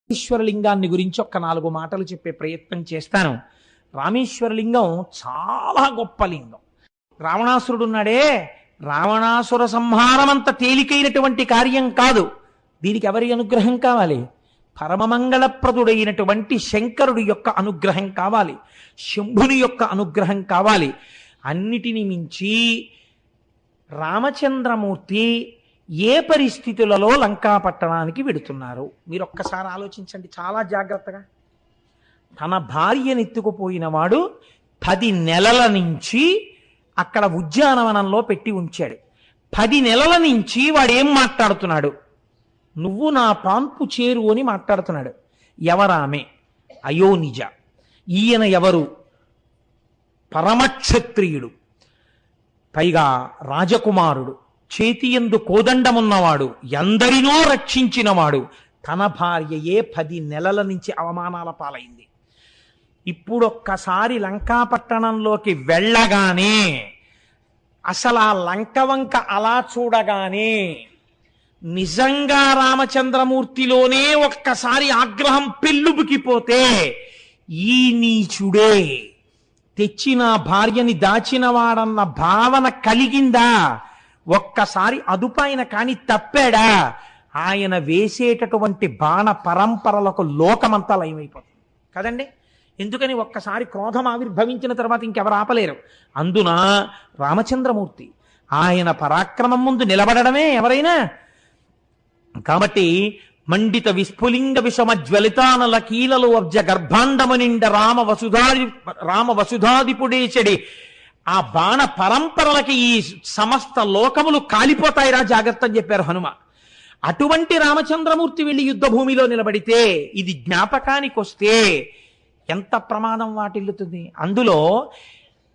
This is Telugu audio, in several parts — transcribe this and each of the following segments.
రామేశ్వరలింగాన్ని గురించి ఒక్క 4 మాటలు చెప్పే ప్రయత్నం చేస్తాను. రామేశ్వరలింగం చాలా గొప్ప లింగం. రావణాసురుడు ఉన్నాడే, రావణాసుర సంహారం అంత తేలికైనటువంటి కార్యం కాదు. దీనికి ఎవరి అనుగ్రహం కావాలి? పరమమంగళప్రదుడైనటువంటి శంకరుడి యొక్క అనుగ్రహం కావాలి, శంభుని యొక్క అనుగ్రహం కావాలి. అన్నిటిని మించి రామచంద్రమూర్తి ఏ పరిస్థితులలో లంకాపట్టణానికి వెడుతున్నారు మీరు ఒక్కసారి ఆలోచించండి చాలా జాగ్రత్తగా. తన భార్యను ఎత్తుకుపోయిన వాడు 10 నెలల నుంచి అక్కడ ఉద్యానవనంలో పెట్టి ఉంచాడు. 10 నెలల నుంచి వాడేం మాట్లాడుతున్నాడు? నువ్వు నా పాన్పు చేరు అని మాట్లాడుతున్నాడు. ఎవరామె? అయోనిజ. ఈయన ఎవరు? పరమక్షత్రియుడు, పైగా రాజకుమారుడు, చేతియందు కోదండమున్నవాడు, ఎందరినో రక్షించినవాడు. తన భార్యయే 10 నెలల నుంచి అవమానాల పాలైంది. ఇప్పుడొక్కసారి లంకాపట్టణంలోకి వెళ్ళగానే, అసలు ఆ లంక వంక అలా చూడగానే నిజంగా రామచంద్రమూర్తిలోనే ఒక్కసారి ఆగ్రహం పెళ్ళుబుకిపోతే, ఈ నీచుడే తెచ్చిన భార్యని దాచినవాడన్న భావన కలిగిందా? ఒక్కసారి అదుపాయన కాని తప్పాడా? ఆయన వేసేటటువంటి బాణ పరంపరలకు లోకమంతా లయమైపోతుంది కదండి. ఎందుకని? ఒక్కసారి క్రోధం ఆవిర్భవించిన తర్వాత ఇంకెవరు ఆపలేరు. అందున రామచంద్రమూర్తి ఆయన పరాక్రమం ముందు నిలబడడమే ఎవరైనా. కాబట్టి మండిత విస్ఫులింగ విషమ జ్వలితానల కీలలు అబ్జ గర్భాండమనిండ రామ వసుధాదిపుడేచడి ఆ బాణ పరంపరలకి ఈ సమస్త లోకములు కాలిపోతాయిరా, జాగ్రత్త అని చెప్పారు హనుమ. అటువంటి రామచంద్రమూర్తి వెళ్ళి యుద్ధ భూమిలో నిలబడితే, ఇది జ్ఞాపకానికి వస్తే ఎంత ప్రమాదం వాటిల్లుతుంది. అందులో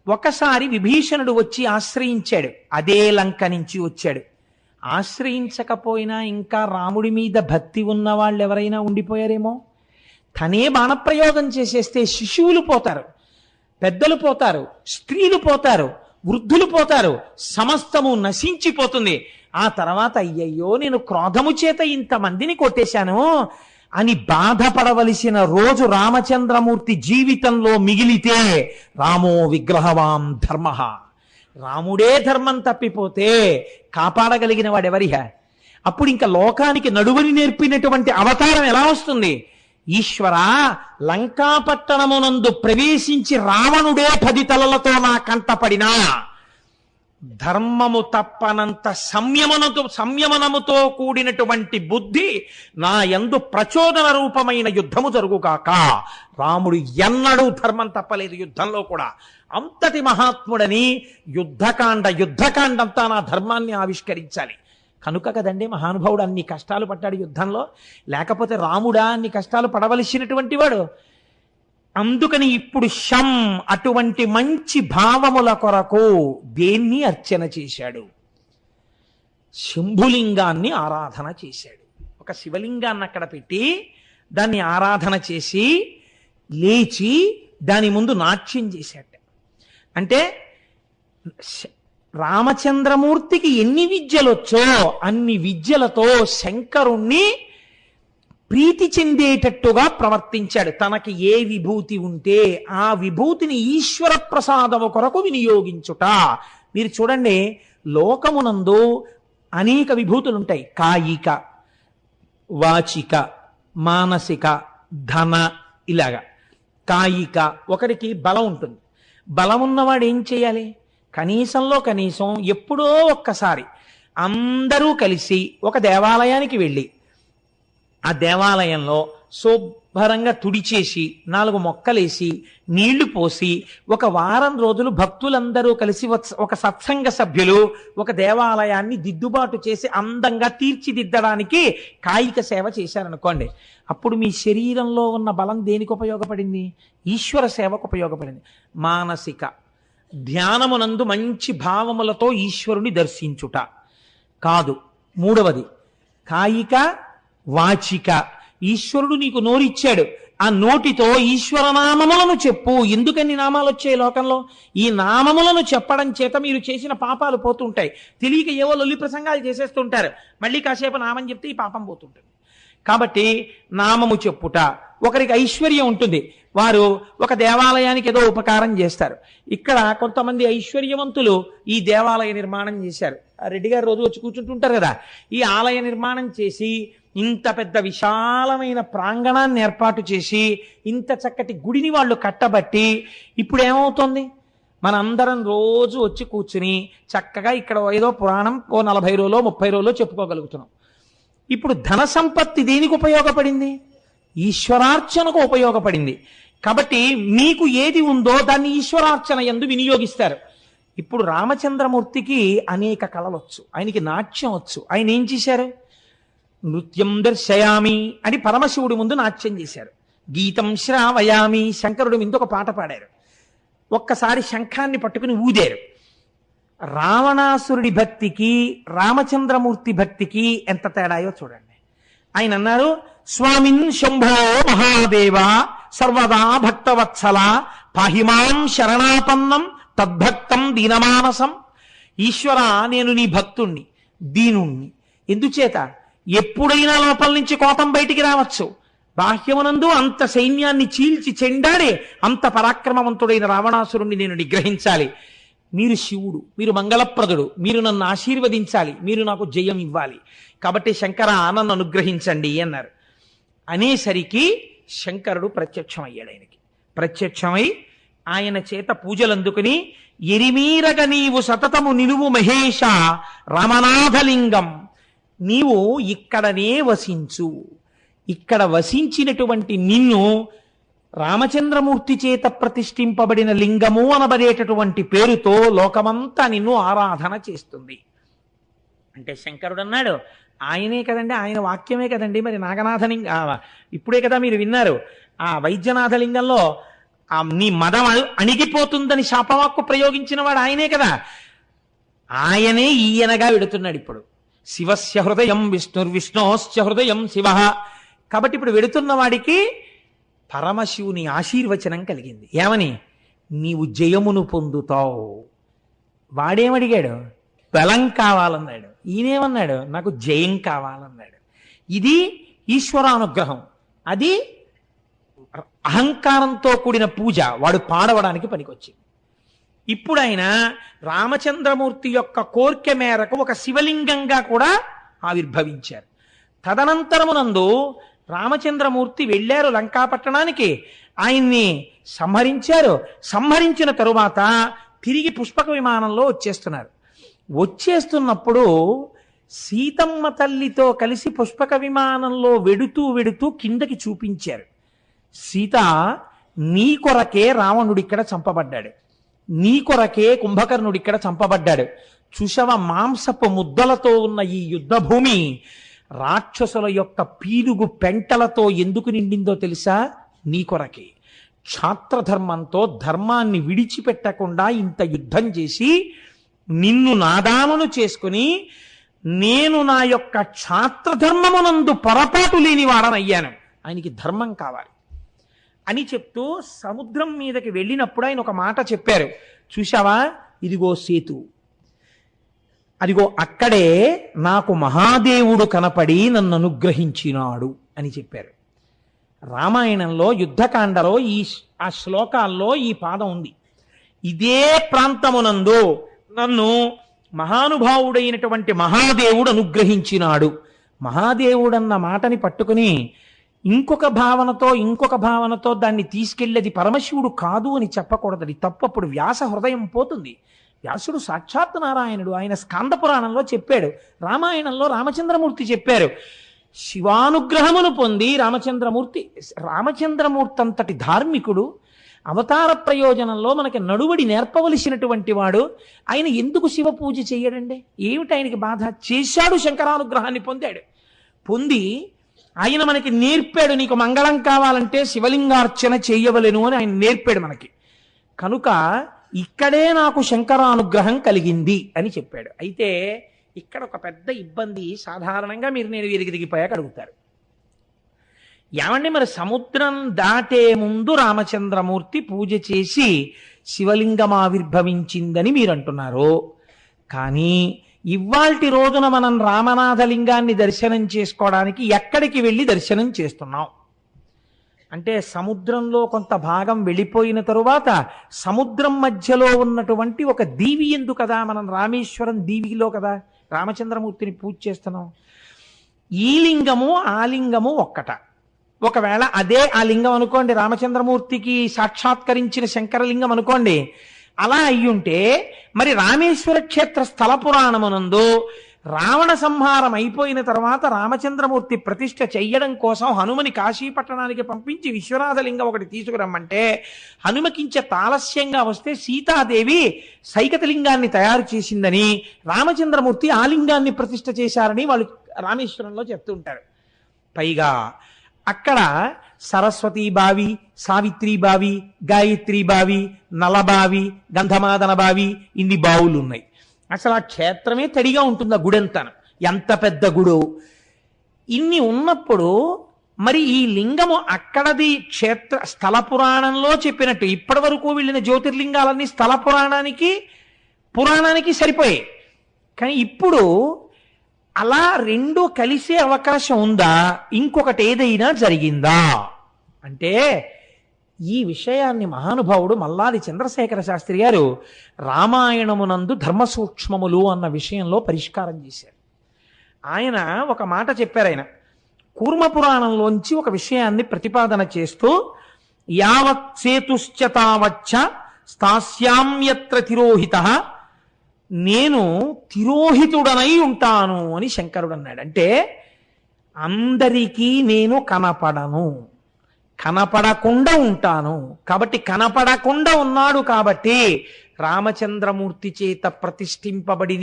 ఒకసారి విభీషణుడు వచ్చి ఆశ్రయించాడు, అదే లంక నుంచి వచ్చాడు. ఆశ్రయించకపోయినా ఇంకా రాముడి మీద భక్తి ఉన్న వాళ్ళు ఎవరైనా ఉండిపోయారేమో. తనే బాణప్రయోగం చేసేస్తే శిశువులు పోతారు, పెద్దలు పోతారు, స్త్రీలు పోతారు, వృద్ధులు పోతారు, సమస్తము నశించిపోతుంది. ఆ తర్వాత అయ్యయ్యో నేను క్రోధము చేత ఇంతమందిని కొట్టేశాను అని బాధపడవలసిన రోజు రామచంద్రమూర్తి జీవితంలో మిగిలితే, రామో విగ్రహవాం ధర్మ, రాముడే ధర్మం తప్పిపోతే కాపాడగలిగిన వాడెవరిహ? అప్పుడు ఇంకా లోకానికి నడువని నేర్పినటువంటి అవతారం ఎలా వస్తుంది? ఈశ్వర, లంకాపట్టణమునందు ప్రవేశించి రావణుడే 10 తలలతో నా కంటపడినా ధర్మము తప్పనంత సంయమనముతో కూడినటువంటి బుద్ధి నా యందు ప్రచోదన రూపమైన యుద్ధము జరుగుగాక. రాముడు ఎన్నడూ ధర్మం తప్పలేదు యుద్ధంలో కూడా. అంతటి మహాత్ముడని యుద్ధకాండంతా నా ధర్మాన్ని ఆవిష్కరించాలి కనుక కదండి మహానుభావుడు అన్ని కష్టాలు పడ్డాడు యుద్ధంలో. లేకపోతే రాముడా అన్ని కష్టాలు పడవలసినటువంటి వాడు? అందుకని ఇప్పుడు అటువంటి మంచి భావముల కొరకు దేన్ని అర్చన చేశాడు? శంభులింగాన్ని ఆరాధన చేశాడు. ఒక శివలింగాన్ని అక్కడ పెట్టి దాన్ని ఆరాధన చేసి లేచి దాని ముందు నాట్యం చేశాడు. అంటే రామచంద్రమూర్తికి ఎన్ని విద్యలొచ్చో అన్ని విద్యలతో శంకరుణ్ణి ప్రీతి చెందేటట్టుగా ప్రవర్తించాడు. తనకి ఏ విభూతి ఉంటే ఆ విభూతిని ఈశ్వర ప్రసాదము కొరకు వినియోగించుట. మీరు చూడండి, లోకమునందు అనేక విభూతులు ఉంటాయి. కాయిక, వాచిక, మానసిక, ధన, ఇలాగా. కాయిక, ఒకరికి బలం ఉంటుంది. బలం ఉన్నవాడు ఏం చేయాలి? కనీసంలో కనీసం ఎప్పుడో ఒక్కసారి అందరూ కలిసి ఒక దేవాలయానికి వెళ్ళి ఆ దేవాలయంలో శుభ్రంగా తుడిచేసి 4 మొక్కలేసి నీళ్లు పోసి ఒక వారం రోజులు భక్తులందరూ కలిసి ఒక సత్సంగ సభ్యులు ఒక దేవాలయాన్ని దిద్దుబాటు చేసి అందంగా తీర్చిదిద్దడానికి కాయిక సేవ చేశారనుకోండి. అప్పుడు మీ శరీరంలో ఉన్న బలం దేనికి ఉపయోగపడింది? ఈశ్వర సేవకు ఉపయోగపడింది. మానసిక, ధ్యానమునందు మంచి భావములతో ఈశ్వరుని దర్శించుట కాదు. 3వది కాయిక, వాచిక. ఈశ్వరుడు నీకు నోరిచ్చాడు, ఆ నోటితో ఈశ్వర నామములను చెప్పు. ఎందుకని నామాలు వచ్చాయి లోకంలో? ఈ నామములను చెప్పడం చేత మీరు చేసిన పాపాలు పోతుంటాయి. తెలియక ఏవో లొల్లి ప్రసంగాలు చేసేస్తుంటారు, మళ్ళీ కాసేపు నామం చెప్తే ఈ పాపం పోతుంటుంది. కాబట్టి నామము చెప్పుట. ఒకరికి ఐశ్వర్యం ఉంటుంది, వారు ఒక దేవాలయానికి ఏదో ఉపకారం చేస్తారు. ఇక్కడ కొంతమంది ఐశ్వర్యవంతులు ఈ దేవాలయ నిర్మాణం చేశారు. రెడ్డి గారు రోజు వచ్చి కూర్చుంటుంటారు కదా, ఈ ఆలయ నిర్మాణం చేసి ఇంత పెద్ద విశాలమైన ప్రాంగణాన్ని ఏర్పాటు చేసి ఇంత చక్కటి గుడిని వాళ్ళు కట్టబట్టి ఇప్పుడు ఏమవుతుంది, మనందరం రోజు వచ్చి కూర్చుని చక్కగా ఇక్కడ ఏదో పురాణం ఓ 40 రోజులో 30 రోజులో చెప్పుకోగలుగుతున్నాం. ఇప్పుడు ధన సంపత్తి దేనికి ఉపయోగపడింది? ఈశ్వరార్చనకు ఉపయోగపడింది. కాబట్టి మీకు ఏది ఉందో దాన్ని ఈశ్వరార్చన యందు వినియోగిస్తారు. ఇప్పుడు రామచంద్రమూర్తికి అనేక కళలొచ్చు, ఆయనకి నాట్యం వచ్చు. ఆయన ఏం చేశారు? నృత్యం దర్శయామి అని పరమశివుడి ముందు నాట్యం చేశారు. గీతం శ్రావయామి, శంకరుడి ముందు ఒక పాట పాడారు. ఒక్కసారి శంఖాన్ని పట్టుకుని ఊదారు. రావణాసురుడి భక్తికి రామచంద్రమూర్తి భక్తికి ఎంత తేడాయో చూడండి. ఆయన అన్నారు, స్వామిన్ శంభో మహాదేవ సర్వదా భక్తవత్సల పాహిమాం శరణాపన్నం తద్భక్తం దీనమానసం. ఈశ్వర, నేను నీ భక్తుణ్ణి, దీనుణ్ణి. ఎందుచేత? ఎప్పుడైనా లోపల నుంచి కోపం బయటికి రావచ్చు. బాహ్యమునందు అంత సైన్యాన్ని చీల్చి చెండాడే అంత పరాక్రమవంతుడైన రావణాసురుణ్ణి నేను నిగ్రహించాలి. మీరు శివుడు, మీరు మంగళప్రదుడు, మీరు నన్ను ఆశీర్వదించాలి, మీరు నాకు జయం ఇవ్వాలి. కాబట్టి శంకర, నన్ను అనుగ్రహించండి అన్నారు. అనేసరికి శంకరుడు ప్రత్యక్షమయ్యాడు. ఆయనకి ప్రత్యక్షమై ఆయన చేత పూజలు అందుకుని, ఎరిమీరగ నీవు సతతము నిలువు మహేష రామనాథలింగం, నీవు ఇక్కడనే వసించు. ఇక్కడ వసించినటువంటి నిన్ను రామచంద్రమూర్తి చేత ప్రతిష్ఠింపబడిన లింగము అనబడేటటువంటి పేరుతో లోకమంతా నిన్ను ఆరాధన చేస్తుంది అంటే శంకరుడు అన్నాడు, ఆయనే కదండి, ఆయన వాక్యమే కదండి. మరి నాగనాథలింగ ఇప్పుడే కదా మీరు విన్నారు, ఆ వైద్యనాథలింగంలో నీ మదం అణిగిపోతుందని శాపవాక్కు ప్రయోగించిన వాడు ఆయనే కదా. ఆయనే ఈయనగా వెడుతున్నాడు ఇప్పుడు. శివస్య హృదయం విష్ణుర్విష్ణోశ్చ హృదయం శివ. కాబట్టి ఇప్పుడు వెడుతున్న వాడికి పరమశివుని ఆశీర్వచనం కలిగింది. ఏమని? నీవు జయమును పొందుతావు. వాడేమడిగాడు? బలం కావాలన్నాడు. ఈయనేమన్నాడు? నాకు జయం కావాలన్నాడు. ఇది ఈశ్వరానుగ్రహం. అది అహంకారంతో కూడిన పూజ, వాడు పాడవడానికి పనికొచ్చింది. ఇప్పుడు ఆయన రామచంద్రమూర్తి యొక్క కోర్కె మేరకు ఒక శివలింగంగా కూడా ఆవిర్భవించారు. తదనంతరమునందు రామచంద్రమూర్తి వెళ్ళారు లంకాపట్టణానికి, ఆయన్ని సంహరించారు. సంహరించిన తరువాత తిరిగి పుష్పక విమానంలో వచ్చేస్తున్నప్పుడు సీతమ్మ తల్లితో కలిసి పుష్పక విమానంలో వెడుతూ వెడుతూ కిందకి చూపించారు. సీత, నీ కొరకే రావణుడు ఇక్కడ చంపబడ్డాడు, నీ కొరకే కుంభకర్ణుడు ఇక్కడ చంపబడ్డాడు. చూశవ, మాంసపు ముద్దలతో ఉన్న ఈ యుద్ధ భూమి రాక్షసుల యొక్క పీలుగు పెంటలతో ఎందుకు నిండిందో తెలుసా? నీ కొరకే. క్షాత్రధర్మంతో ధర్మాన్ని విడిచిపెట్టకుండా ఇంత యుద్ధం చేసి నిన్ను నాదామును చేసుకుని నేను నా యొక్క క్షాత్రధర్మమునందు పొరపాటు లేని వాడనయ్యాను. ఆయనకి ధర్మం కావాలి అని చెప్తూ సముద్రం మీదకి వెళ్ళినప్పుడు ఆయన ఒక మాట చెప్పారు. చూశావా, ఇదిగో సేతు, అదిగో అక్కడే నాకు మహాదేవుడు కనపడి నన్ను అనుగ్రహించినాడు అని చెప్పారు. రామాయణంలో యుద్ధకాండలో ఆ శ్లోకాల్లో ఈ పాదం ఉంది. ఇదే ప్రాంతమునందు నన్ను మహానుభావుడైనటువంటి మహాదేవుడు అనుగ్రహించినాడు. మహాదేవుడన్న మాటని పట్టుకుని ఇంకొక భావనతో దాన్ని తీసుకెళ్ళేది పరమశివుడు కాదు అని చెప్పకూడదు. అది తప్పు. అప్పుడు వ్యాస హృదయం పోతుంది. వ్యాసుడు సాక్షాత్ నారాయణుడు. ఆయన స్కాంద పురాణంలో చెప్పాడు, రామాయణంలో రామచంద్రమూర్తి చెప్పారు. శివానుగ్రహమును పొంది రామచంద్రమూర్తి అంతటి ధార్మికుడు, అవతార ప్రయోజనంలో మనకి నడువడి నేర్పవలసినటువంటి వాడు, ఆయన ఎందుకు శివ పూజ చెయ్యడండి? ఏమిటి ఆయనకి బాధ? చేశాడు, శంకరానుగ్రహాన్ని పొంది ఆయన మనకి నేర్పాడు. నీకు మంగళం కావాలంటే శివలింగార్చన చేయవలెను అని ఆయన నేర్పాడు మనకి. కనుక ఇక్కడే నాకు శంకరానుగ్రహం కలిగింది అని చెప్పాడు. అయితే ఇక్కడ ఒక పెద్ద ఇబ్బంది. సాధారణంగా నేను వీరికి దిగిపోయాక అడుగుతారు, ఏమండి మరి సముద్రం దాటే ముందు రామచంద్రమూర్తి పూజ చేసి శివలింగం ఆవిర్భవించిందని మీరు అంటున్నారు, కానీ ఇవాల్టి రోజున మనం రామనాథలింగాన్ని దర్శనం చేసుకోవడానికి ఎక్కడికి వెళ్ళి దర్శనం చేస్తున్నాం అంటే, సముద్రంలో కొంత భాగం వెళ్ళిపోయిన తరువాత సముద్రం మధ్యలో ఉన్నటువంటి ఒక దీవి ఎందు కదా, మనం రామేశ్వరం దీవిలో కదా రామచంద్రమూర్తిని పూజ చేస్తున్నాం. ఈ లింగము ఆ లింగము ఒక్కట. ఒకవేళ అదే ఆ లింగం అనుకోండి, రామచంద్రమూర్తికి సాక్షాత్కరించిన శంకరలింగం అనుకోండి, అలా అయ్యుంటే మరి రామేశ్వర క్షేత్ర స్థల పురాణమునందు రావణ సంహారం అయిపోయిన తర్వాత రామచంద్రమూర్తి ప్రతిష్ఠ చెయ్యడం కోసం హనుమని కాశీపట్టణానికి పంపించి విశ్వనాథలింగం ఒకటి తీసుకురమ్మంటే, హనుమకించే తాలస్యంగా వస్తే సీతాదేవి సైకతలింగాన్ని తయారు చేసిందని, రామచంద్రమూర్తి ఆ లింగాన్ని ప్రతిష్ఠ చేశారని వాళ్ళు రామేశ్వరంలో చెప్తుంటారు. పైగా అక్కడ సరస్వతీ బావి, సావిత్రి బావి, గాయత్రి బావి, నలబావి, గంధమాదన బావి, ఇన్ని బావులు ఉన్నాయి. అసలు ఆ క్షేత్రమే తడిగా ఉంటుంది, ఆ గుడంతాను. ఎంత పెద్ద గుడు! ఇన్ని ఉన్నప్పుడు మరి ఈ లింగము అక్కడది క్షేత్ర స్థల పురాణంలో చెప్పినట్టు ఇప్పటి వరకు వెళ్ళిన జ్యోతిర్లింగాలన్నీ స్థల పురాణానికి సరిపోయాయి. కానీ ఇప్పుడు అలా రెండు కలిసే అవకాశం ఉందా? ఇంకొకటి ఏదైనా జరిగిందా అంటే, ఈ విషయాన్ని మహానుభావుడు మల్లాది చంద్రశేఖర శాస్త్రి గారు రామాయణమునందు ధర్మ సూక్ష్మములు అన్న విషయంలో పరిష్కారం చేశారు. ఆయన ఒక మాట చెప్పారు. ఆయన కూర్మపురాణంలోంచి ఒక విషయాన్ని ప్రతిపాదన చేస్తూ, యావత్ సేతుశ్చ తావచ్చ స్థాస్యామ్యత్ర తిరోహితః, నేను తిరోహితుడనై ఉంటాను అని శంకరుడు అన్నాడు. అంటే అందరికీ నేను కనపడను, కనపడకుండా ఉంటాను. కాబట్టి కనపడకుండా ఉన్నాడు కాబట్టి రామచంద్రమూర్తి చేత ప్రతిష్ఠింపబడి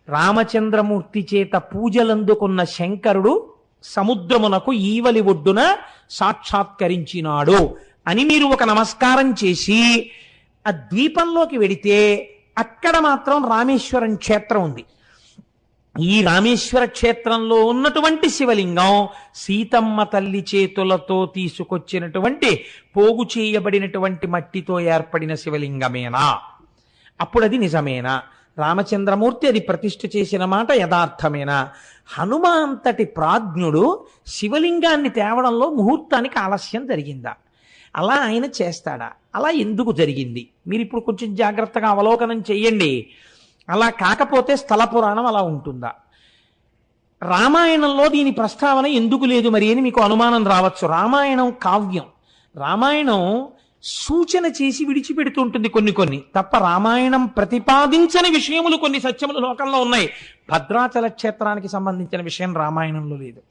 రామచంద్రమూర్తి చేత పూజలందుకున్న శంకరుడు సముద్రమునకు ఈవలి ఒడ్డున సాక్షాత్కరించినాడు అని మీరు ఒక నమస్కారం చేసి ఆ ద్వీపంలోకి వెడితే అక్కడ మాత్రం రామేశ్వరం క్షేత్రం ఉంది. ఈ రామేశ్వర క్షేత్రంలో ఉన్నటువంటి శివలింగం సీతమ్మ తల్లి చేతులతో తీసుకొచ్చినటువంటి పోగు చేయబడినటువంటి మట్టితో ఏర్పడిన శివలింగమేనా? అప్పుడు అది నిజమేనా? రామచంద్రమూర్తి అది ప్రతిష్ఠ చేసిన మాట యథార్థమేనా? హనుమ అంతటి ప్రాజ్ఞుడు శివలింగాన్ని తేవడంలో ముహూర్తానికి ఆలస్యం జరిగిందా? అలా ఆయన చేస్తాడా? అలా ఎందుకు జరిగింది? మీరు ఇప్పుడు కొంచెం జాగ్రత్తగా అవలోకనం చెయ్యండి. అలా కాకపోతే స్థల పురాణం అలా ఉంటుందా? రామాయణంలో దీని ప్రస్తావన ఎందుకు లేదు మరి అని మీకు అనుమానం రావచ్చు. రామాయణం కావ్యం. రామాయణం సూచన చేసి విడిచిపెడుతుంటుంది కొన్ని తప్ప రామాయణం ప్రతిపాదించని విషయములు కొన్ని సత్యములు లోకంలో ఉన్నాయి. భద్రాచల క్షేత్రానికి సంబంధించిన విషయం రామాయణంలో లేదు.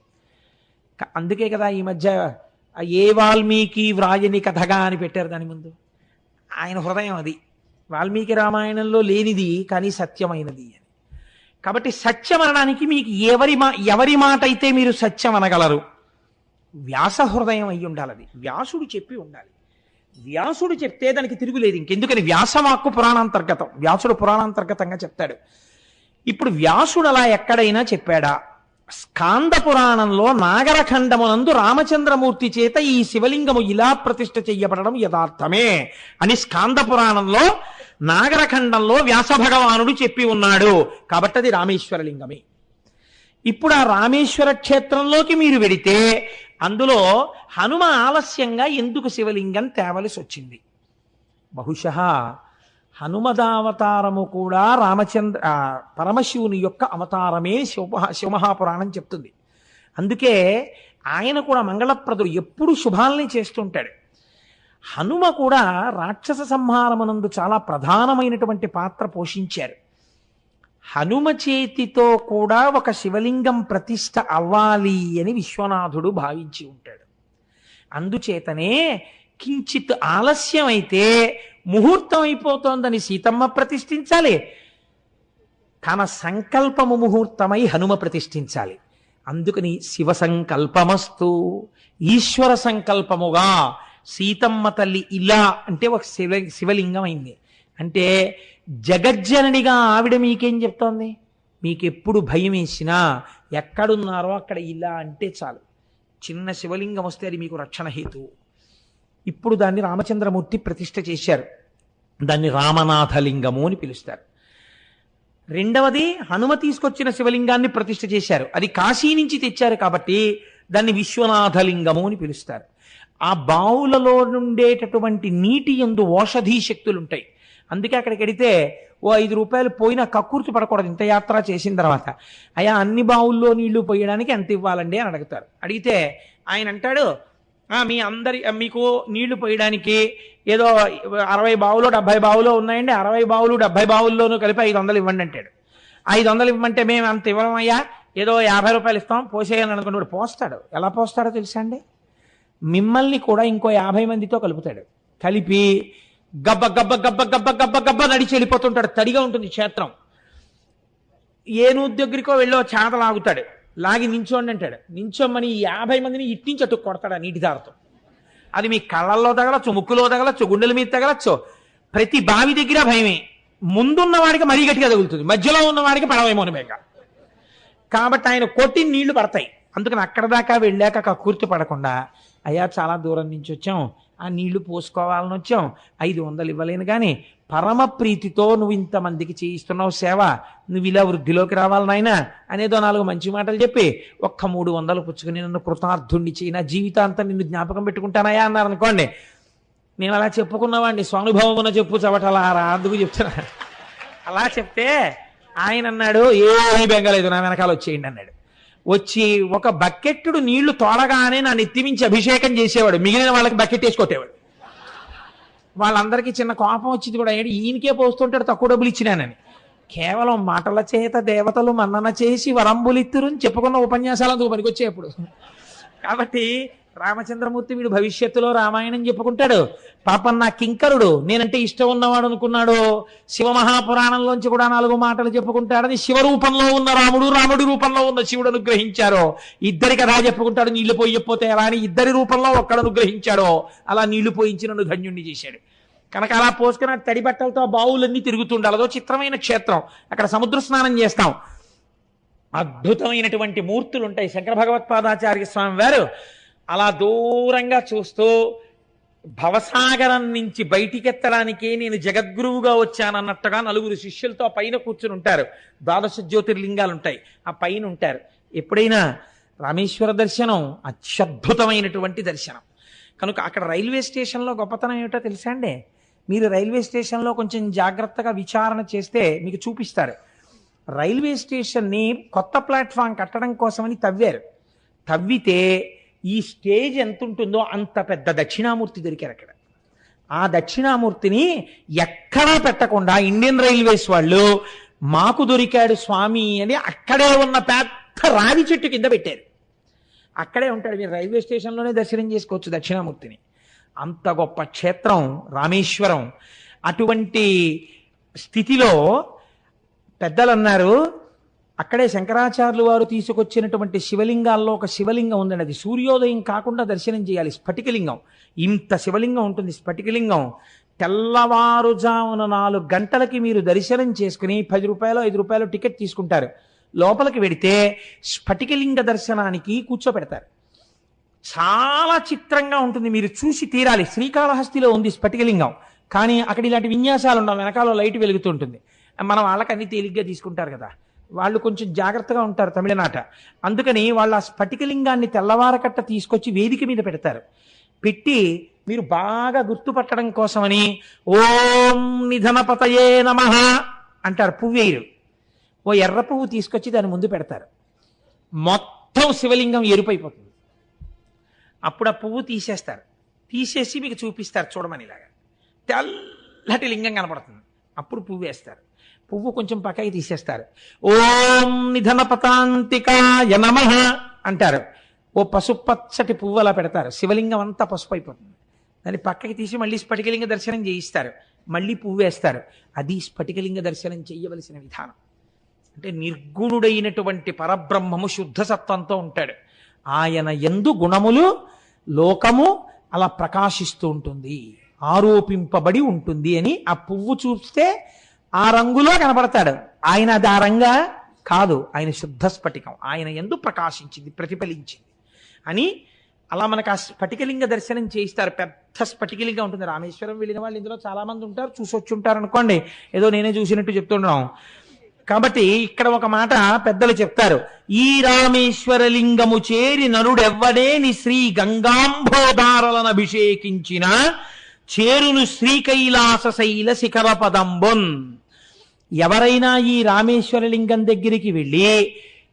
అందుకే కదా ఈ మధ్య ఏ వాల్మీకి వ్రాయని కథగా అని పెట్టారు దాని ముందు. ఆయన హృదయం అది. వాల్మీకి రామాయణంలో లేనిది కానీ సత్యమైనది అని. కాబట్టి సత్యం అనడానికి మీకు ఎవరి మాట అయితే మీరు సత్యం అనగలరు? వ్యాస హృదయం అయి ఉండాలి. అది వ్యాసుడు చెప్పి ఉండాలి. వ్యాసుడు చెప్తే దానికి తిరుగులేదు. ఇంకెందుకని వ్యాసవాక్కు పురాణాంతర్గతం. వ్యాసుడు పురాణాంతర్గతంగా చెప్తాడు. ఇప్పుడు వ్యాసుడు అలా ఎక్కడైనా చెప్పాడా? స్కాంద పురాణంలో నాగరఖండమునందు రామచంద్రమూర్తి చేత ఈ శివలింగము ఇలా ప్రతిష్ఠ చెయ్యబడడం యథార్థమే అని స్కాంద పురాణంలో నాగరఖండంలో వ్యాస భగవానుడు చెప్పి ఉన్నాడు. కాబట్టి అది రామేశ్వర లింగమే. ఇప్పుడు ఆ రామేశ్వర క్షేత్రంలోకి మీరు వెడితే అందులో హనుమ ఆలస్యంగా ఎందుకు శివలింగం తేవలసి వచ్చింది? బహుశః హనుమదావతారము కూడా పరమశివుని యొక్క అవతారమే శివమహాపురాణం చెప్తుంది. అందుకే ఆయన కూడా మంగళప్రదుడు, ఎప్పుడు శుభాల్ని చేస్తుంటాడు. హనుమ కూడా రాక్షస సంహారమునందు చాలా ప్రధానమైనటువంటి పాత్ర పోషించారు. హనుమ చేతితో కూడా ఒక శివలింగం ప్రతిష్ఠ అవ్వాలి అని విశ్వనాథుడు భావించి ఉంటాడు. అందుచేతనే కించిత్ ఆలస్యం అయితే ముహూర్తం అయిపోతోందని సీతమ్మ ప్రతిష్ఠించాలి, తన సంకల్పము ముహూర్తమై హనుమ ప్రతిష్ఠించాలి. అందుకని శివ సంకల్పమస్తు, ఈశ్వర సంకల్పముగా సీతమ్మ తల్లి ఇలా అంటే ఒక శివలింగం అయింది. అంటే జగజ్జననిగా ఆవిడ మీకేం చెప్తోంది? మీకెప్పుడు భయం వేసినా ఎక్కడున్నారో అక్కడ ఇలా అంటే చాలు, చిన్న శివలింగం వస్తే అది మీకు రక్షణ హేతువు. ఇప్పుడు దాన్ని రామచంద్రమూర్తి ప్రతిష్ఠ చేశారు. దాన్ని రామనాథలింగము అని పిలుస్తారు. రెండవది హనుమ తీసుకొచ్చిన శివలింగాన్ని ప్రతిష్ఠ చేశారు. అది కాశీ నుంచి తెచ్చారు కాబట్టి దాన్ని విశ్వనాథలింగము అని పిలుస్తారు. ఆ బావులలో నుండేటటువంటి నీటి యందు ఓషధీ శక్తులు ఉంటాయి. అందుకే అక్కడికి వెడితే ఓ 5 రూపాయలు పోయినా కక్కుర్తి పడకూడదు. ఇంత యాత్ర చేసిన తర్వాత అయ్యా అన్ని బావుల్లో నీళ్లు పోయడానికి ఎంత ఇవ్వాలండి అని అడుగుతారు. అడిగితే ఆయన అంటాడు, మీకు నీళ్లు పోయడానికి ఏదో 60 బావులో 70 బావులో ఉన్నాయండి, 60 బావులు 70 బావుల్లోనూ కలిపి 500 ఇవ్వండి అంటాడు. 500 ఇవ్వమంటే మేము అంత ఇవ్వమయ్యా, ఏదో 50 రూపాయలు ఇస్తాం పోసేయాలని అనుకున్నాడు. పోస్తాడు. ఎలా పోస్తాడో తెలుసా అండి? మిమ్మల్ని కూడా ఇంకో 50 మందితో కలుపుతాడు. కలిపి గబ్బ గబ్బ గబ్బ గబ్బ గబ్బ గబ్బ నడిచి వెళ్ళిపోతుంటాడు. తడిగా ఉంటుంది క్షేత్రం. ఏనుగు దగ్గరికో వెళ్ళో చేత లాగుతాడు. లాగి నించోండి అంటాడు. నించోమని 50 మందిని ఇట్టించి అటు కొడతాడు ఆ నీటి దారతో. అది మీ కళ్ళల్లో తగలచ్చు, ముక్కులో తగలచ్చు, గుండెల మీద తగలచ్చు. ప్రతి బావి దగ్గర భయమే. ముందున్న వాడికి మరీ గట్టిగా తగులుతుంది, మధ్యలో ఉన్నవాడికి పడవేమోనమేక. కాబట్టి ఆయన కొట్టి నీళ్లు పడతాయి. అందుకని అక్కడ దాకా వెళ్ళాక కక్కుర్తి పడకుండా, అయ్యా చాలా దూరం నుంచి వచ్చాం, ఆ నీళ్లు పోసుకోవాలని వచ్చాం, 500 ఇవ్వలేను కానీ పరమ ప్రీతితో నువ్వు ఇంతమందికి చేయిస్తున్నావు సేవ, నువ్వు ఇలా వృద్ధిలోకి రావాలి నాయనా అనేదో 4 మంచి మాటలు చెప్పి ఒక్క 300 పుచ్చుకుని నన్ను కృతార్థుణ్ణి చేయి, నా జీవితాంతం నిన్ను జ్ఞాపకం పెట్టుకుంటానయా అన్నారు అనుకోండి. నేను అలా చెప్పుకున్నవాడిని, స్వానుభవం చెప్పు చవటలా అందుకు చెప్తున్నా. అలా చెప్తే ఆయన అన్నాడు, ఏమీ బెంగలేదు, నా వెనకాల వచ్చేయండి అన్నాడు. వచ్చి ఒక బకెట్టుడు నీళ్లు తోడగానే నా నెత్తిమించి అభిషేకం చేసేవాడు. మిగిలిన వాళ్ళకి బకెట్ వేసుకొట్టేవాడు. వాళ్ళందరికీ చిన్న కోపం వచ్చింది కూడా, ఈయనకే పోస్తుంటాడు తక్కువ డబ్బులు ఇచ్చినానని. కేవలం మాటల చేత దేవతలు మన్నన చేసి వరంబులిత్తురుని చెప్పుకున్న ఉపన్యాసాలకు పనికొచ్చేప్పుడు. కాబట్టి రామచంద్రమూర్తి వీడు భవిష్యత్తులో రామాయణం చెప్పుకుంటాడు. పాపం నా కింకరుడు నేనంటే ఇష్టం ఉన్నవాడు అనుకున్నాడు, శివమహాపురాణంలోంచి కూడా 4 మాటలు చెప్పుకుంటాడని శివరూపంలో ఉన్న రాముడు, రాముడి రూపంలో ఉన్న శివుడు అనుగ్రహించారో. ఇద్దరి కథ చెప్పుకుంటాడు, నీళ్లు పోయకపోతే ఎలా అని. ఇద్దరి రూపంలో ఒక్కడు అనుగ్రహించాడో అలా నీళ్లు పోయించి నన్ను ధన్యుణ్ణి చేశాడు. కనుక అలా పోసుకున్న తడి బట్టలతో బావులన్నీ తిరుగుతుండాలి. అదో చిత్రమైన క్షేత్రం. అక్కడ సముద్ర స్నానం చేస్తాం. అద్భుతమైనటువంటి మూర్తులు ఉంటాయి. శంకర భగవత్పాదాచార్య స్వామి వారు అలా దూరంగా చూస్తూ భవసాగరం నుంచి బయటికెత్తడానికే నేను జగద్గురువుగా వచ్చానన్నట్టుగా 4 శిష్యులతో పైన కూర్చుని ఉంటారు. 12 జ్యోతిర్లింగాలు ఉంటాయి, ఆ పైన ఉంటారు. ఎప్పుడైనా రామేశ్వర దర్శనం అత్యద్భుతమైనటువంటి దర్శనం. కనుక అక్కడ రైల్వే స్టేషన్లో గొప్పతనం ఏమిటో తెలుసా అండి? మీరు రైల్వే స్టేషన్లో కొంచెం జాగ్రత్తగా విచారణ చేస్తే మీకు చూపిస్తారు. రైల్వే స్టేషన్ని కొత్త ప్లాట్ఫామ్ కట్టడం కోసమని తవ్వితే ఈ స్టేజ్ ఎంత ఉంటుందో అంత పెద్ద దక్షిణామూర్తి దొరికారు అక్కడ. ఆ దక్షిణామూర్తిని ఎక్కడా పెట్టకుండా ఇండియన్ రైల్వేస్ వాళ్ళు మాకు దొరికాడు స్వామి అని అక్కడే ఉన్న పెద్ద రావి చెట్టు కింద పెట్టారు. అక్కడే ఉంటాడు. మీరు రైల్వే స్టేషన్లోనే దర్శనం చేసుకోవచ్చు దక్షిణామూర్తిని. అంత గొప్ప క్షేత్రం రామేశ్వరం. అటువంటి స్థితిలో పెద్దలు అన్నారు, అక్కడే శంకరాచార్యులు వారు తీసుకొచ్చినటువంటి శివలింగాల్లో ఒక శివలింగం ఉందండి. అది సూర్యోదయం కాకుండా దర్శనం చేయాలి. స్ఫటికలింగం. ఇంత శివలింగం ఉంటుంది స్ఫటికలింగం. తెల్లవారుజామున 4 గంటలకి మీరు దర్శనం చేసుకుని 10 రూపాయలు 5 రూపాయలు టికెట్ తీసుకుంటారు. లోపలికి వెడితే స్ఫటికలింగ దర్శనానికి కూర్చోపెడతారు. చాలా చిత్రంగా ఉంటుంది, మీరు చూసి తీరాలి. శ్రీకాళహస్తిలో ఉంది స్ఫటికలింగం, కానీ అక్కడ ఇలాంటి విన్యాసాలు ఉండవు. వెనకాల లైట్ వెలుగుతుంటుంది. మనం వాళ్ళకి అన్ని తేలిగ్గా తీసుకుంటారు కదా, వాళ్ళు కొంచెం జాగ్రత్తగా ఉంటారు తమిళనాట. అందుకని వాళ్ళ ఆ స్ఫటికలింగాన్ని తెల్లవారకట్ట తీసుకొచ్చి వేదిక మీద పెడతారు. పెట్టి మీరు బాగా గుర్తుపట్టడం కోసమని ఓం నిధనపతయే నమః అంటారు. పువ్వేరు ఓ ఎర్ర పువ్వు తీసుకొచ్చి దాని ముందు పెడతారు. మొత్తం శివలింగం ఎరుపైపోతుంది. అప్పుడు ఆ పువ్వు తీసేస్తారు. తీసేసి మీకు చూపిస్తారు, చూడమని. ఇలాగా తెల్లటి లింగం కనపడుతుంది. అప్పుడు పువ్వు వేస్తారు. పువ్వు కొంచెం పక్కకి తీసేస్తారు. ఓం నిధనపతాంతికాయ నమః అంటారు. ఓ పసుపచ్చటి పువ్వు అలా పెడతారు. శివలింగం అంతా పసుపు అయిపోతుంది. దాన్ని పక్కకి తీసి మళ్ళీ స్ఫటికలింగ దర్శనం చేయిస్తారు. మళ్ళీ పువ్వు వేస్తారు. అది స్ఫటికలింగ దర్శనం చేయవలసిన విధానం. అంటే నిర్గుణుడైనటువంటి పరబ్రహ్మము శుద్ధ సత్వంతో ఉంటాడు. ఆయన యందు గుణములు లోకము అలా ప్రకాశిస్తూ ఉంటుంది, ఆరోపింపబడి ఉంటుంది అని ఆ పువ్వు చూస్తే ఆ రంగులో కనబడతాడు. ఆయన అది ఆ రంగా కాదు, ఆయన శుద్ధ స్ఫటికం. ఆయన యందు ప్రకాశించింది, ప్రతిఫలించింది అని అలా మనకు ఆ స్ఫటికలింగ దర్శనం చేయిస్తారు. పెద్ద స్ఫటికలింగం ఉంటుంది. రామేశ్వరం వెళ్ళిన వాళ్ళు ఇందులో చాలా మంది ఉంటారు, చూసొచ్చి ఉంటారు అనుకోండి. ఏదో నేనే చూసినట్టు చెప్తున్నాం. కాబట్టి ఇక్కడ ఒక మాట పెద్దలు చెప్తారు, ఈ రామేశ్వర లింగము చేరి నరుడెవ్వడేని శ్రీ గంగాంబోదారలను అభిషేకించిన చేరును శ్రీకైలాస శైల శిఖర పదంబున్. ఎవరైనా ఈ రామేశ్వర లింగం దగ్గరికి వెళ్ళి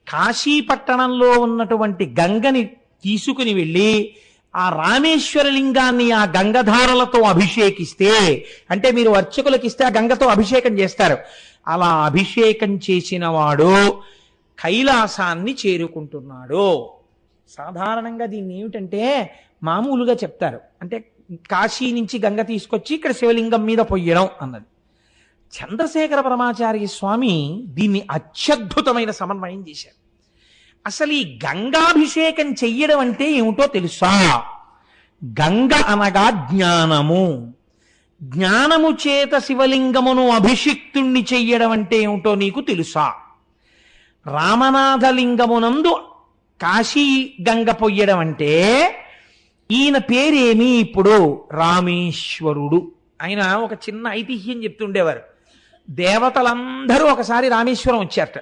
కాశీ పట్టణంలో ఉన్నటువంటి గంగని తీసుకుని వెళ్ళి ఆ రామేశ్వర లింగాన్ని ఆ గంగధారలతో అభిషేకిస్తే, అంటే మీరు అర్చకులకు ఇస్తే ఆ గంగతో అభిషేకం చేస్తారు, అలా అభిషేకం చేసిన వాడు కైలాసాన్ని చేరుకుంటున్నాడు. సాధారణంగా దీన్ని ఏమిటంటే మామూలుగా చెప్తారు, అంటే కాశీ నుంచి గంగ తీసుకొచ్చి ఇక్కడ శివలింగం మీద పొయ్యడం అన్నది. చంద్రశేఖర పరమాచార్య స్వామి దీన్ని అత్యద్భుతమైన సమన్వయం చేశారు. అసలు ఈ గంగాభిషేకం చెయ్యడం అంటే ఏమిటో తెలుసా? గంగ అనగా జ్ఞానము. జ్ఞానము చేత శివలింగమును అభిషిక్తుణ్ణి చెయ్యడం అంటే ఏమిటో నీకు తెలుసా? రామనాథలింగమునందు కాశీ గంగ పొయ్యడం అంటే, ఈయన పేరేమి ఇప్పుడు? రామేశ్వరుడు. ఆయన ఒక చిన్న ఐతిహ్యం చెప్తుండేవారు. దేవతలందరూ ఒకసారి రామేశ్వరం వచ్చారట.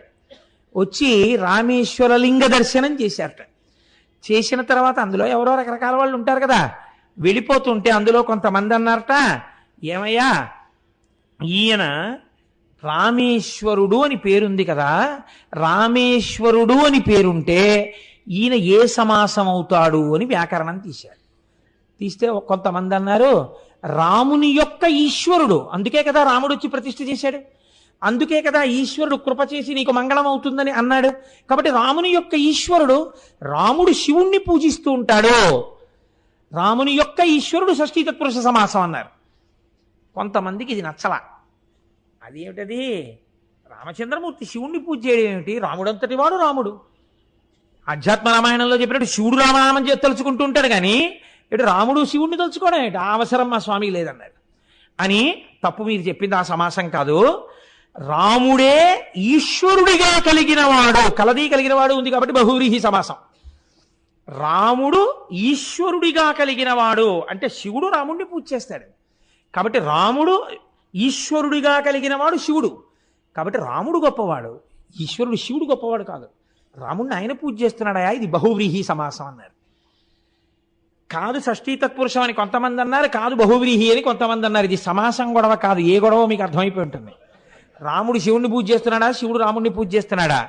వచ్చి రామేశ్వర లింగ దర్శనం చేశారట. చేసిన తర్వాత అందులో ఎవరో రకరకాల వాళ్ళు ఉంటారు కదా, వెళ్ళిపోతుంటే అందులో కొంతమంది అన్నారట, ఏమయ్యా ఈయన రామేశ్వరుడు అని పేరుంది కదా, రామేశ్వరుడు అని పేరుంటే ఈయన ఏ సమాసం అవుతాడు అని వ్యాకరణం తీశారు. తీస్తే కొంతమంది అన్నారు, రాముని యొక్క ఈశ్వరుడు, అందుకే కదా రాముడు వచ్చి ప్రతిష్ఠ చేశాడు, అందుకే కదా ఈశ్వరుడు కృప చేసి నీకు మంగళం అవుతుందని అన్నాడు. కాబట్టి రాముని యొక్క ఈశ్వరుడు, రాముడు శివుణ్ణి పూజిస్తూ ఉంటాడు, రాముని యొక్క ఈశ్వరుడు షష్ఠీ తత్పురుష సమాసం అన్నారు. కొంతమందికి ఇది నచ్చలా. అదేమిటది, రామచంద్రమూర్తి శివుణ్ణి పూజ చేయడం ఏమిటి, రాముడంతటి వాడు రాముడు. అధ్యాత్మ రామాయణంలో చెప్పినట్టు శివుడు రామనామం చేసి తలుచుకుంటూ ఉంటాడు, కానీ ఇటు రాముడు శివుణ్ణి తలుచుకోవడం ఏంటి, ఆ అవసరం మా స్వామికి లేదన్నారు. అని తప్పు మీరు చెప్పింది ఆ సమాసం కాదు. రాముడే ఈశ్వరుడిగా కలిగిన వాడు, కలది కలిగిన వాడు ఉంది కాబట్టి బహువ్రీహి సమాసం. రాముడు ఈశ్వరుడిగా కలిగిన వాడు అంటే శివుడు రాముడిని పూజ చేస్తాడు, కాబట్టి రాముడు ఈశ్వరుడిగా కలిగిన వాడు శివుడు, కాబట్టి రాముడు గొప్పవాడు, ఈశ్వరుడు శివుడు గొప్పవాడు కాదు. రాముడిని ఆయన పూజ చేస్తున్నాడా, ఇది బహువ్రీహి సమాసం అన్నారు. కాదు షష్ఠీ తత్పురుషం అని కొంతమంది అన్నారు, కాదు బహువ్రీహి అని కొంతమంది అన్నారు. ఇది సమాసం గొడవ కాదు, ఏ గొడవ మీకు అర్థమైపోయి ఉంటుంది. రాముడు శివుణ్ణి పూజ చేస్తున్నాడా, శివుడు రాముడిని పూజ చేస్తున్నాడా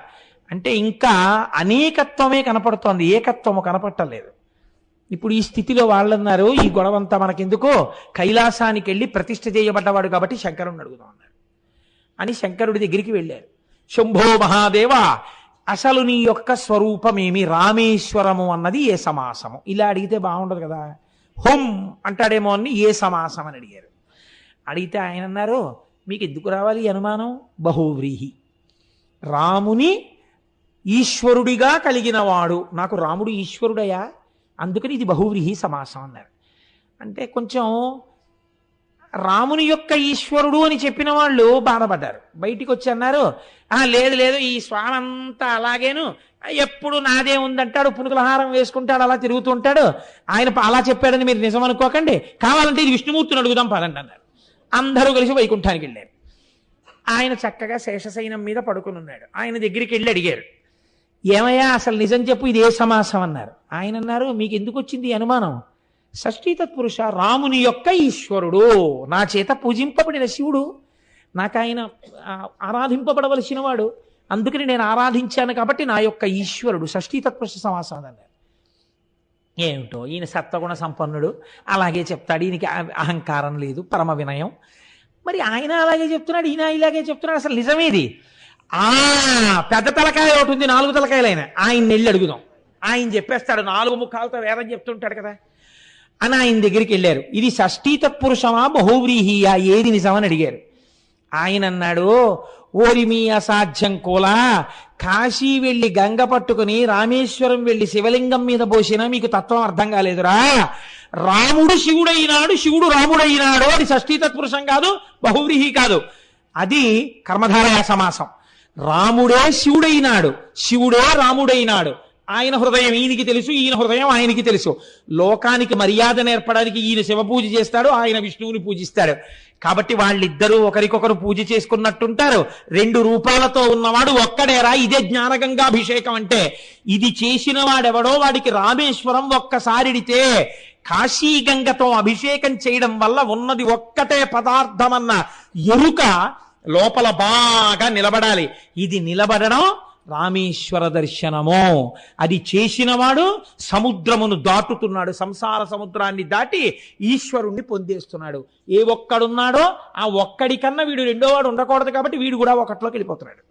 అంటే ఇంకా అనేకత్వమే కనపడుతోంది, ఏకత్వము కనపడలేదు. ఇప్పుడు ఈ స్థితిలో వాళ్ళన్నారు, ఈ గొడవంతా మనకెందుకో, కైలాసానికి వెళ్ళి ప్రతిష్ఠ చేయబడ్డవాడు కాబట్టి శంకరుడిని అడుగుదాం అన్నారు. అని శంకరుడి దగ్గరికి వెళ్ళారు. శంభో మహాదేవ, అసలు నీ యొక్క స్వరూపమేమి, రామేశ్వరము అన్నది ఏ సమాసము? ఇలా అడిగితే బాగుండదు కదా, హోం అంటాడేమో అని ఏ సమాసం అని అడిగారు. అడిగితే ఆయన అన్నారు, మీకు ఎందుకు రావాలి అనుమానం, బహువ్రీహి, రాముని ఈశ్వరుడిగా కలిగిన వాడు, నాకు రాముడు ఈశ్వరుడయా, అందుకని ఇది బహువ్రీహి సమాసం అన్నారు. అంటే కొంచెం రాముని యొక్క ఈశ్వరుడు అని చెప్పిన వాళ్ళు బాధపడ్డారు. బయటికి వచ్చి అన్నారు, లేదు లేదు, ఈ స్వామి అంతా అలాగేను, ఎప్పుడు నాదే ఉందంటాడు, పునుకులహారం వేసుకుంటాడు, అలా తిరుగుతూ ఉంటాడు, ఆయన అలా చెప్పాడని మీరు నిజం అనుకోకండి, కావాలంటే ఇది విష్ణుమూర్తిని అడుగుదాం పదండి అన్నారు. అందరూ కలిసి వైకుంఠానికి వెళ్ళారు. ఆయన చక్కగా శేషశయనం మీద పడుకుని ఉన్నాడు. ఆయన దగ్గరికి వెళ్ళి అడిగారు, ఏమయ్యా అసలు నిజం చెప్పు, ఇది ఏ సమాసం అన్నారు. ఆయన అన్నారు, మీకు ఎందుకు వచ్చింది అనుమానం, షష్ఠీ తత్పురుష, రాముని యొక్క ఈశ్వరుడు, నా చేత పూజింపబడిన శివుడు, నాకు ఆయన ఆరాధింపబడవలసిన వాడు, అందుకని నేను ఆరాధించాను కాబట్టి నా యొక్క ఈశ్వరుడు, షష్ఠీ తత్పురుష సమాసం అన్నారు. ఏమిటో ఈయన సత్వగుణ సంపన్నుడు, అలాగే చెప్తాడు, ఈయనకి అహంకారం లేదు, పరమ వినయం, మరి ఆయన అలాగే చెప్తున్నాడు, ఈయన ఇలాగే చెప్తున్నాడు, అసలు నిజమేది? పెద్ద తలకాయ ఒకటి ఉంది, 4 తలకాయలైన, ఆయన వెళ్ళి అడుగుదాం, ఆయన చెప్పేస్తాడు, 4 ముఖాలతో వేదం చెప్తుంటాడు కదా అని ఆయన దగ్గరికి వెళ్ళారు. ఇది షష్ఠీ తత్పురుషమా బహువ్రీహియా, ఏది నిజమని అడిగారు. ఆయన అన్నాడు, ఓరి మీ అసాధ్యం కోలా, కాశీ వెళ్ళి గంగ పట్టుకుని రామేశ్వరం వెళ్ళి శివలింగం మీద పోసినా మీకు తత్వం అర్థం కాలేదురా, రాముడు శివుడైనాడు, శివుడు రాముడైనాడు, అది షష్ఠీ తత్పురుషం కాదు, బహువ్రీహి కాదు, అది కర్మధారయ సమాసం. రాముడే శివుడైనాడు, శివుడే రాముడైనాడు, ఆయన హృదయం ఈయనకి తెలుసు, ఈయన హృదయం ఆయనకి తెలుసు. లోకానికి మర్యాద నేర్పడానికి ఈయన శివ పూజ చేస్తాడు, ఆయన విష్ణువుని పూజిస్తాడు. కాబట్టి వాళ్ళిద్దరూ ఒకరికొకరు పూజ చేసుకున్నట్టుంటారు. రెండు రూపాలతో ఉన్నవాడు ఒక్కడేరా, ఇదే జ్ఞానగంగాభిషేకం అంటే. ఇది చేసిన వాడెవడో వాడికి రామేశ్వరం ఒక్కసారిడితే కాశీ గంగతో అభిషేకం చేయడం వల్ల ఉన్నది ఒక్కటే పదార్థమన్న ఎరుక లోపల బాగా నిలబడాలి. ఇది నిలబడడం రామేశ్వర దర్శనము. అది చేసినవాడు సముద్రమును దాటుతున్నాడు, సంసార సముద్రాన్ని దాటి ఈశ్వరుణ్ణి పొందేస్తున్నాడు. ఏ ఒక్కడున్నాడో ఆ ఒక్కడి కన్నా వీడు రెండోవాడు ఉండకూడదు, కాబట్టి వీడు కూడా ఒకటిలోకి వెళ్ళిపోతున్నాడు.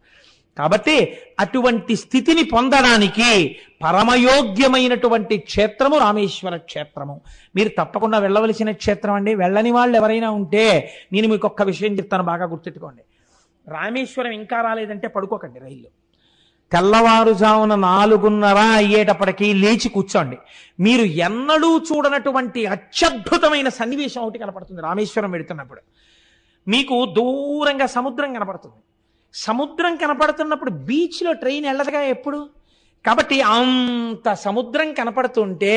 కాబట్టి అటువంటి స్థితిని పొందడానికి పరమయోగ్యమైనటువంటి క్షేత్రము రామేశ్వర క్షేత్రము. మీరు తప్పకుండా వెళ్ళవలసిన క్షేత్రం అండి. వెళ్ళని వాళ్ళు ఎవరైనా ఉంటే నేను మీకు ఒక్క విషయం చెప్తాను, బాగా గుర్తెట్టుకోండి. రామేశ్వరం ఇంకా రాలేదంటే పడుకోకండి రైల్లో. తెల్లవారుజామున 4:30 అయ్యేటప్పటికీ లేచి కూర్చోండి. మీరు ఎన్నడూ చూడనటువంటి అత్యద్భుతమైన సన్నివేశం ఒకటి కనపడుతుంది రామేశ్వరం వెళుతున్నప్పుడు. మీకు దూరంగా సముద్రం కనపడుతుంది. సముద్రం కనపడుతున్నప్పుడు బీచ్లో ట్రైన్ వెళ్ళదుగా ఎప్పుడు. కాబట్టి అంత సముద్రం కనపడుతుంటే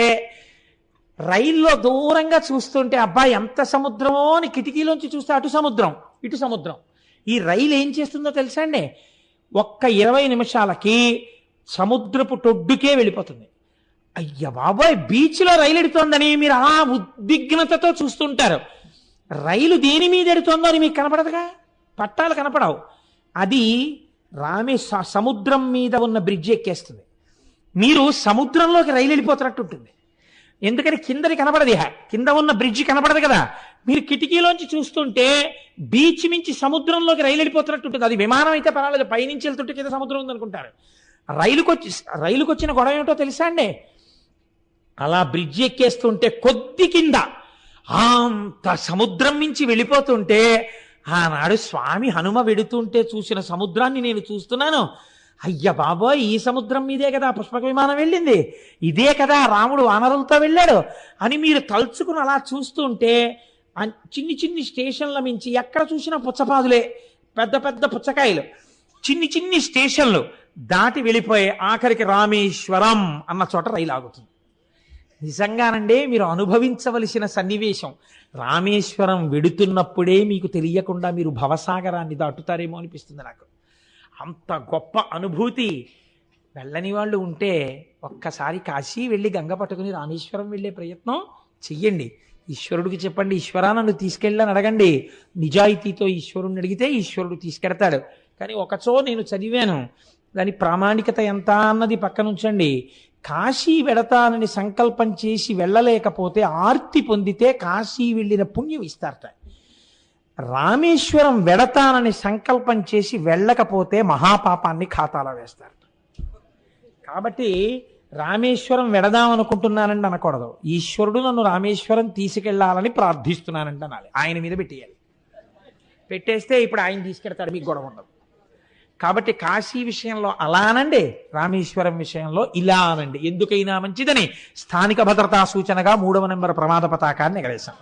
రైల్లో దూరంగా చూస్తుంటే అబ్బా ఎంత సముద్రమో అని కిటికీలోంచి చూస్తే అటు సముద్రం ఇటు సముద్రం. ఈ రైలు ఏం చేస్తుందో తెలుసా అండి, ఒక్క 20 నిమిషాలకి సముద్రపు టొడ్డుకే వెళ్ళిపోతుంది. అయ్య బాబాయ్ బీచ్లో రైలు ఎడుతోందని మీరు ఆ ఉద్విగ్నతతో చూస్తుంటారు. రైలు దేని మీద ఎడుతోందో అని మీకు కనపడదుగా, పట్టాలు కనపడవు. అది సముద్రం మీద ఉన్న బ్రిడ్జ్ ఎక్కేస్తుంది. మీరు సముద్రంలోకి రైలు వెళ్ళిపోతున్నట్టు ఉంటుంది. ఎందుకని కిందది కనపడదు, కింద ఉన్న బ్రిడ్జి కనపడదు కదా. మీరు కిటికీలోంచి చూస్తుంటే బీచ్ నుంచి సముద్రంలోకి రైలు వెళ్ళిపోతున్నట్టు ఉంటుంది. అది విమానం అయితే పర్వాలేదు, పైనుంచి వెళ్తుంటే కింద సముద్రం ఉందనుకుంటారు. రైలుకి వచ్చిన గొడవ ఏమిటో తెలుసా అండి, అలా బ్రిడ్జి ఎక్కేస్తుంటే కొద్ది కింద అంత సముద్రం నుంచి వెళ్ళిపోతుంటే ఆనాడు స్వామి హనుమ వెడుతుంటే చూసిన సముద్రాన్ని నేను చూస్తున్నాను. అయ్య బాబోయ్ ఈ సముద్రం మీదే కదా పుష్పక విమానం వెళ్ళింది, ఇదే కదా రాముడు వానరులతో వెళ్ళాడు అని మీరు తలుచుకుని అలా చూస్తుంటే చిన్ని చిన్ని స్టేషన్ల మించి ఎక్కడ చూసినా పుచ్చపాదులే, పెద్ద పెద్ద పుచ్చకాయలు, చిన్ని చిన్ని స్టేషన్లు దాటి వెళ్ళిపోయి ఆఖరికి రామేశ్వరం అన్న చోట రైలు ఆగుతుంది. నిజంగానండి మీరు అనుభవించవలసిన సన్నివేశం. రామేశ్వరం వెడుతున్నప్పుడే మీకు తెలియకుండా మీరు భవసాగరాన్ని దాటుతారేమో అనిపిస్తుంది నాకు. అంత గొప్ప అనుభూతి. వెళ్ళని వాళ్ళు ఉంటే ఒక్కసారి కాశీ వెళ్ళి గంగ పట్టుకుని రామేశ్వరం వెళ్ళే ప్రయత్నం చెయ్యండి. ఈశ్వరుడికి చెప్పండి, ఈశ్వరా నన్ను తీసుకెళ్ళని అడగండి. నిజాయితీతో ఈశ్వరుణ్ణి అడిగితే ఈశ్వరుడు తీసుకెడతాడు. కానీ ఒకచో నేను చదివాను, దాని ప్రామాణికత ఎంత అన్నది పక్కనుంచండి. కాశీ వెడతానని సంకల్పం చేసి వెళ్ళలేకపోతే ఆర్తి పొందితే కాశీ వెళ్ళిన పుణ్యం ఇస్తారట. రామేశ్వరం వెడతానని సంకల్పం చేసి వెళ్ళకపోతే మహాపాపాన్ని ఖాతాలో వేస్తారు. కాబట్టి రామేశ్వరం వెడదామనుకుంటున్నానండి అనకూడదు. ఈశ్వరుడు నన్ను రామేశ్వరం తీసుకెళ్లాలని ప్రార్థిస్తున్నానండి అనాలి. ఆయన మీద పెట్టేయాలి. పెట్టేస్తే ఇప్పుడు ఆయన తీసుకెడతాడు, మీకు గొడవ ఉండదు. కాబట్టి కాశీ విషయంలో అలా అనండి, రామేశ్వరం విషయంలో ఇలా అనండి. ఎందుకైనా మంచిదని స్థానిక భద్రతా సూచనగా 3వ నెంబర్ ప్రమాద పతాకాన్ని ఎగరేశాం.